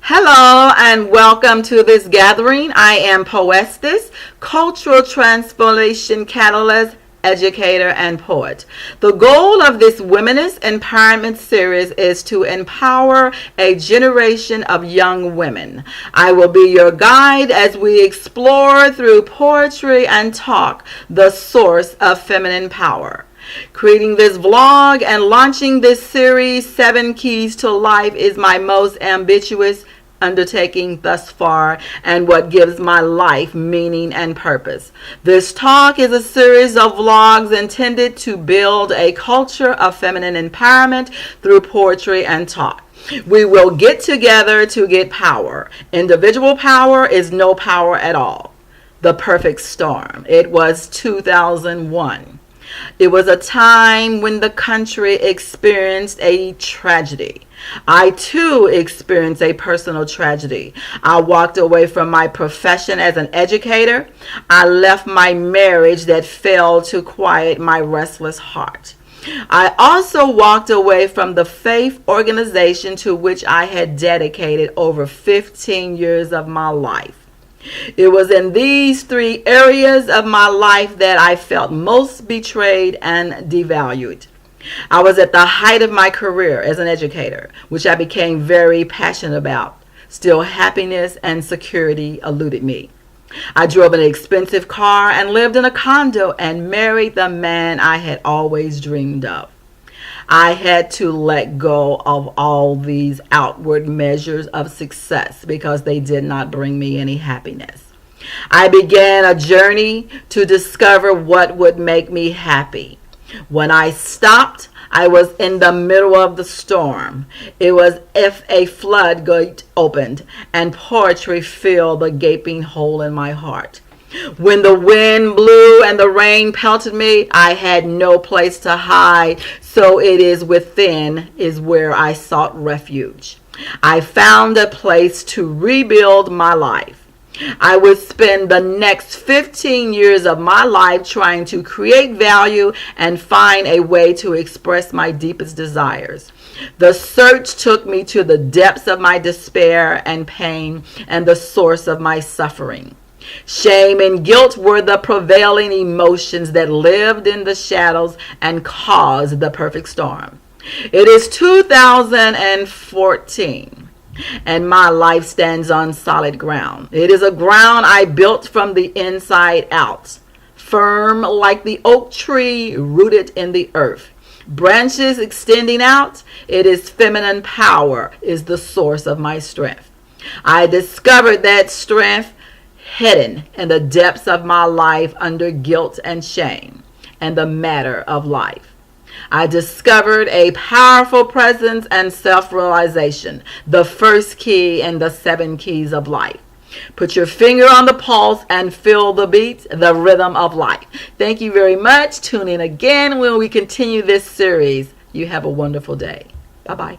Hello and welcome to this gathering. I am Poestis, Cultural Transformation Catalyst, Educator, and Poet. The goal of this Womenist Empowerment Series is to empower a generation of young women. I will be your guide as we explore through poetry and talk the source of feminine power. Creating this vlog and launching this series, 7 Keys to Life, is my most ambitious undertaking thus far and what gives my life meaning and purpose. This talk is a series of vlogs intended to build a culture of feminine empowerment through poetry and talk. We will get together to get power. Individual power is no power at all. The perfect storm. It was 2001. It was a time when the country experienced a tragedy. I too experienced a personal tragedy. I walked away from my profession as an educator. I left my marriage that failed to quiet my restless heart. I also walked away from the faith organization to which I had dedicated over 15 years of my life. It was in these 3 areas of my life that I felt most betrayed and devalued. I was at the height of my career as an educator, which I became very passionate about. Still, happiness and security eluded me. I drove an expensive car and lived in a condo and married the man I had always dreamed of. I had to let go of all these outward measures of success because they did not bring me any happiness. I began a journey to discover what would make me happy. When I stopped, I was in the middle of the storm. It was if a floodgate opened and poetry filled the gaping hole in my heart. When the wind blew and the rain pelted me, I had no place to hide, so it is within is where I sought refuge. I found a place to rebuild my life. I would spend the next 15 years of my life trying to create value and find a way to express my deepest desires. The search took me to the depths of my despair and pain and the source of my suffering. Shame and guilt were the prevailing emotions that lived in the shadows and caused the perfect storm. It is 2014, and my life stands on solid ground. It is a ground I built from the inside out, firm like the oak tree rooted in the earth. Branches extending out, it is feminine power is the source of my strength. I discovered that strength hidden in the depths of my life under guilt and shame and the matter of life. I discovered a powerful presence and self-realization, the first key in the 7 keys of life. Put your finger on the pulse and feel the beat, the rhythm of life. Thank you very much. Tune in again when we continue this series. You have a wonderful day. Bye-bye.